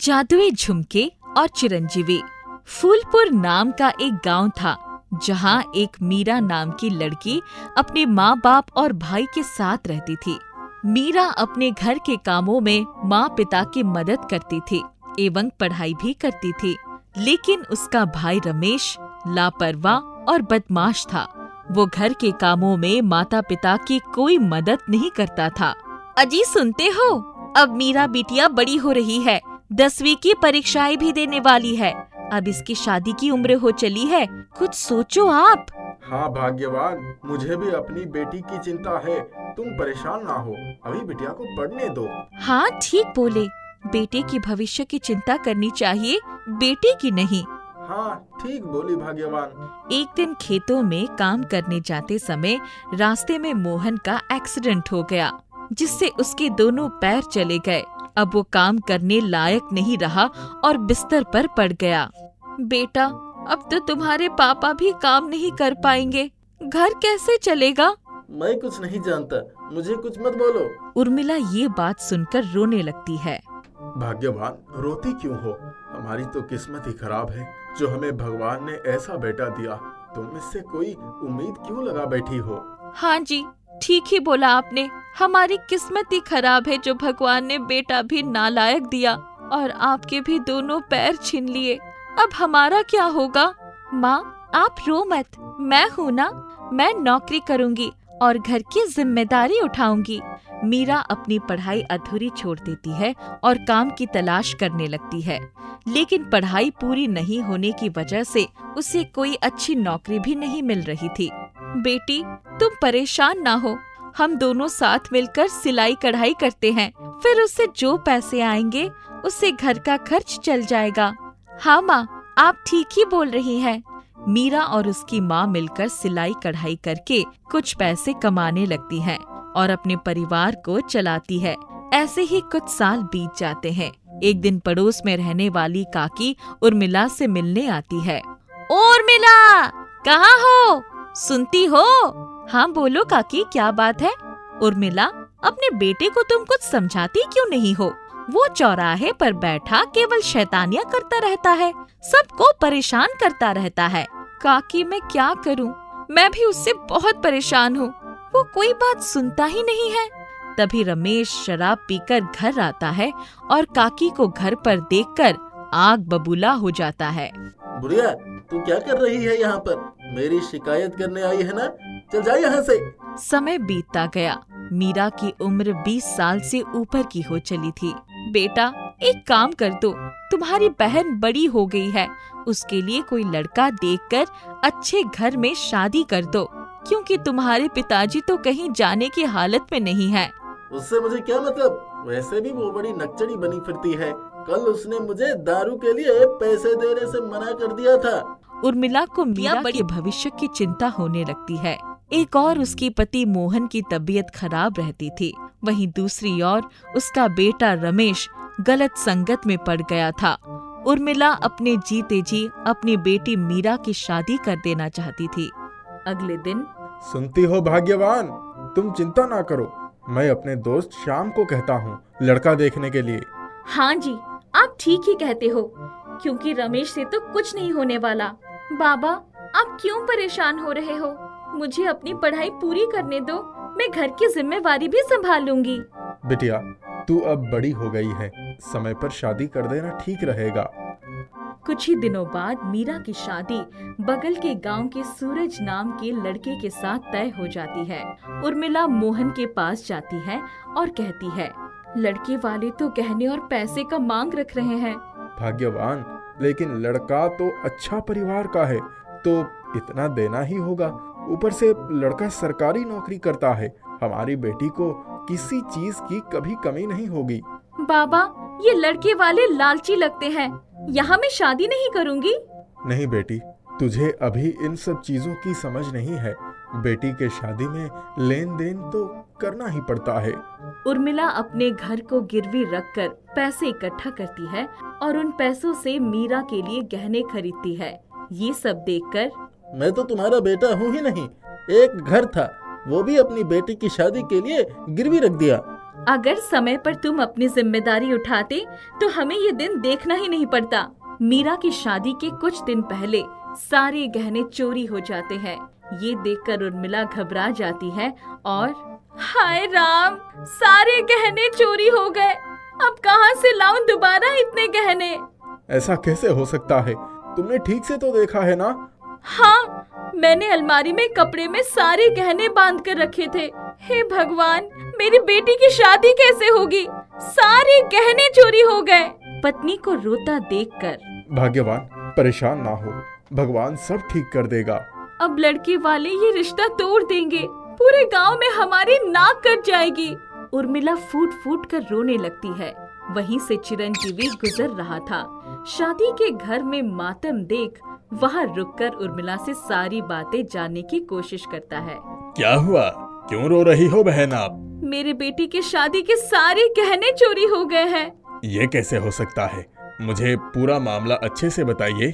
जादुई झुमके और चिरंजीवी। फूलपुर नाम का एक गांव था जहां एक मीरा नाम की लड़की अपने माँ बाप और भाई के साथ रहती थी। मीरा अपने घर के कामों में माँ पिता की मदद करती थी एवं पढ़ाई भी करती थी, लेकिन उसका भाई रमेश लापरवाह और बदमाश था। वो घर के कामों में माता पिता की कोई मदद नहीं करता था। अजी सुनते हो, अब मीरा बिटिया बड़ी हो रही है, 10वीं की परीक्षाएं भी देने वाली है। अब इसकी शादी की उम्र हो चली है, कुछ सोचो आप। हाँ भाग्यवान, मुझे भी अपनी बेटी की चिंता है। तुम परेशान ना हो, अभी बिटिया को पढ़ने दो। हाँ ठीक बोले, बेटे की भविष्य की चिंता करनी चाहिए, बेटे की नहीं। हाँ ठीक बोली भाग्यवान। एक दिन खेतों में काम करने जाते समय रास्ते में मोहन का एक्सीडेंट हो गया, जिससे उसके दोनों पैर चले गए। अब वो काम करने लायक नहीं रहा और बिस्तर पर पड़ गया। बेटा, अब तो तुम्हारे पापा भी काम नहीं कर पाएंगे, घर कैसे चलेगा? मैं कुछ नहीं जानता, मुझे कुछ मत बोलो। उर्मिला ये बात सुनकर रोने लगती है। भाग्यवान, रोती क्यों हो? हमारी तो किस्मत ही खराब है जो हमें भगवान ने ऐसा बेटा दिया। तुम इससे कोई उम्मीद क्यों लगा बैठी हो? हाँ जी, ठीक ही बोला आपने, हमारी किस्मत ही खराब है जो भगवान ने बेटा भी नालायक दिया और आपके भी दोनों पैर छीन लिए। अब हमारा क्या होगा? माँ आप रो मत, मैं हूँ ना, मैं नौकरी करूँगी और घर की जिम्मेदारी उठाऊंगी। मीरा अपनी पढ़ाई अधूरी छोड़ देती है और काम की तलाश करने लगती है, लेकिन पढ़ाई पूरी नहीं होने की वजह से उसे कोई अच्छी नौकरी भी नहीं मिल रही थी। बेटी, तुम परेशान ना हो, हम दोनों साथ मिलकर सिलाई कढ़ाई करते हैं, फिर उससे जो पैसे आएंगे उससे घर का खर्च चल जाएगा। हाँ माँ, आप ठीक ही बोल रही हैं। मीरा और उसकी माँ मिलकर सिलाई कढ़ाई करके कुछ पैसे कमाने लगती हैं और अपने परिवार को चलाती है। ऐसे ही कुछ साल बीत जाते हैं। एक दिन पड़ोस में रहने वाली काकी उर्मिला से मिलने आती है। उर्मिला, कहाँ हो? सुनती हो? हाँ बोलो काकी, क्या बात है? उर्मिला, अपने बेटे को तुम कुछ समझाती क्यों नहीं हो? वो चौराहे पर बैठा केवल शैतानियां करता रहता है, सबको परेशान करता रहता है। काकी मैं क्या करूं? मैं भी उससे बहुत परेशान हूँ, वो कोई बात सुनता ही नहीं है। तभी रमेश शराब पीकर घर आता है और काकी को घर पर देखकर आग बबूला हो जाता है। बुढ़िया, तू क्या कर रही है यहाँ पर? मेरी शिकायत करने आई है ना? चल जा यहाँ से। समय बीतता गया। मीरा की उम्र 20 साल से ऊपर की हो चली थी। बेटा, एक काम कर दो, तुम्हारी बहन बड़ी हो गई है, उसके लिए कोई लड़का देखकर अच्छे घर में शादी कर दो, क्योंकि तुम्हारे पिताजी तो कहीं जाने की हालत में नहीं है। उससे मुझे क्या मतलब? वैसे भी वो बड़ी नकचड़ी बनी फिरती है। कल उसने मुझे दारू के लिए पैसे देने से मना कर दिया था। उर्मिला को मीरा के भविष्य की चिंता होने लगती है। एक और उसकी पति मोहन की तबीयत खराब रहती थी, वहीं दूसरी ओर उसका बेटा रमेश गलत संगत में पड़ गया था। उर्मिला अपने जीते जी अपनी बेटी मीरा की शादी कर देना चाहती थी। अगले दिन, सुनती हो भाग्यवान, तुम चिंता ना करो, मैं अपने दोस्त श्याम को कहता हूँ लड़का देखने के लिए। हाँ जी, आप ठीक ही कहते हो, क्योंकि रमेश से तो कुछ नहीं होने वाला। बाबा, आप क्यों परेशान हो रहे हो? मुझे अपनी पढ़ाई पूरी करने दो, मैं घर की जिम्मेवारी भी संभाल लूंगी। बिटिया, तू अब बड़ी हो गई है, समय पर शादी कर देना ठीक रहेगा। कुछ ही दिनों बाद मीरा की शादी बगल के गांव के सूरज नाम के लड़के के साथ तय हो जाती है। उर्मिला मोहन के पास जाती है और कहती है, लड़के वाले तो गहने और पैसे का मांग रख रहे हैं। भाग्यवान, लेकिन लड़का तो अच्छा परिवार का है, तो इतना देना ही होगा। ऊपर से लड़का सरकारी नौकरी करता है, हमारी बेटी को किसी चीज की कभी कमी नहीं होगी। बाबा, ये लड़के वाले लालची लगते हैं, यहाँ मैं शादी नहीं करूँगी। नहीं बेटी, तुझे अभी इन सब चीजों की समझ नहीं है। बेटी के शादी में लेन देन तो करना ही पड़ता है। उर्मिला अपने घर को गिरवी रखकर पैसे इकट्ठा करती है और उन पैसों से मीरा के लिए गहने खरीदती है। ये सब देखकर, मैं तो तुम्हारा बेटा हूँ ही नहीं, एक घर था वो भी अपनी बेटी की शादी के लिए गिरवी रख दिया। अगर समय पर तुम अपनी जिम्मेदारी उठाते तो हमें ये दिन देखना ही नहीं पड़ता। मीरा की शादी के कुछ दिन पहले सारे गहने चोरी हो जाते हैं। ये देखकर उर्मिला घबरा जाती है और हाय राम, सारे गहने चोरी हो गए। अब कहाँ से लाऊं दोबारा इतने गहने? ऐसा कैसे हो सकता है? तुमने ठीक से तो देखा है ना? हाँ, मैंने अलमारी में कपड़े में सारे गहने बांध कर रखे थे। हे भगवान, मेरी बेटी की शादी कैसे होगी? सारे गहने चोरी हो गए। पत्नी को रोता देखकर भाग्यवान, परेशान ना हो, भगवान सब ठीक कर देगा। अब लड़के वाले ये रिश्ता तोड़ देंगे, पूरे गांव में हमारी नाक कट जाएगी। उर्मिला फूट फूट कर रोने लगती है। वहीं से चिरंजीवी गुजर रहा था। शादी के घर में मातम देख वहाँ रुककर उर्मिला से सारी बातें जानने की कोशिश करता है। क्या हुआ? क्यों रो रही हो बहन आप? मेरे बेटी की शादी के सारे गहने चोरी हो गए हैं। ये कैसे हो सकता है? मुझे पूरा मामला अच्छे से बताइए।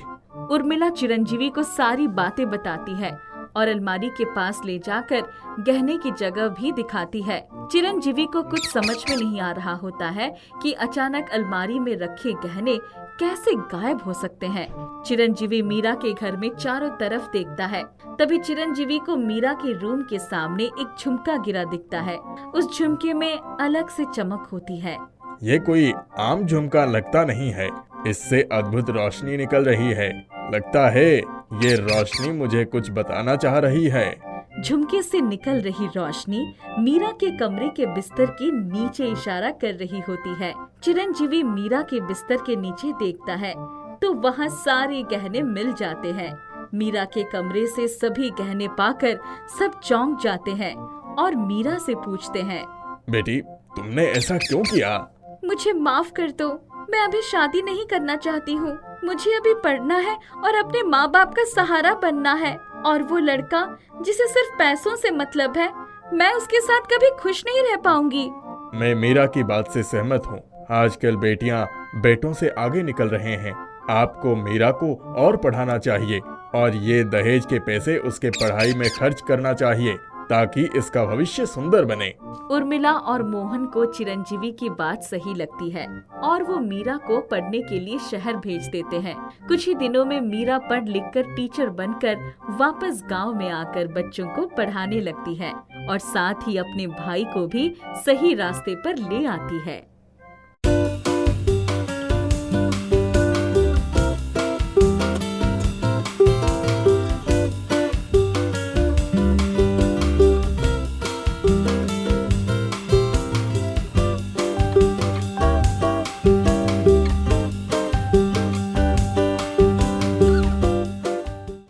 उर्मिला चिरंजीवी को सारी बातें बताती है और अलमारी के पास ले जाकर गहने की जगह भी दिखाती है। चिरंजीवी को कुछ समझ में नहीं आ रहा होता है कि अचानक अलमारी में रखे गहने कैसे गायब हो सकते हैं। चिरंजीवी मीरा के घर में चारों तरफ देखता है। तभी चिरंजीवी को मीरा के रूम के सामने एक झुमका गिरा दिखता है। उस झुमके में अलग से चमक होती है। ये कोई आम झुमका लगता नहीं है, इससे अद्भुत रोशनी निकल रही है। लगता है ये रोशनी मुझे कुछ बताना चाह रही है। झुमके से निकल रही रोशनी मीरा के कमरे के बिस्तर के नीचे इशारा कर रही होती है। चिरंजीवी मीरा के बिस्तर के नीचे देखता है तो वहाँ सारे गहने मिल जाते हैं। मीरा के कमरे से सभी गहने पाकर सब चौंक जाते हैं और मीरा से पूछते हैं, बेटी, तुमने ऐसा क्यों किया? मुझे माफ कर दो, मैं अभी शादी नहीं करना चाहती हूँ। मुझे अभी पढ़ना है और अपने माँ बाप का सहारा बनना है। और वो लड़का जिसे सिर्फ पैसों से मतलब है, मैं उसके साथ कभी खुश नहीं रह पाऊंगी। मैं मीरा की बात से सहमत हूँ। आजकल बेटियाँ बेटों से आगे निकल रहे हैं। आपको मीरा को और पढ़ाना चाहिए और ये दहेज के पैसे उसके पढ़ाई में खर्च करना चाहिए ताकि इसका भविष्य सुंदर बने। उर्मिला और मोहन को चिरंजीवी की बात सही लगती है और वो मीरा को पढ़ने के लिए शहर भेज देते हैं। कुछ ही दिनों में मीरा पढ़ लिख कर टीचर बनकर वापस गांव में आकर बच्चों को पढ़ाने लगती है और साथ ही अपने भाई को भी सही रास्ते पर ले आती है।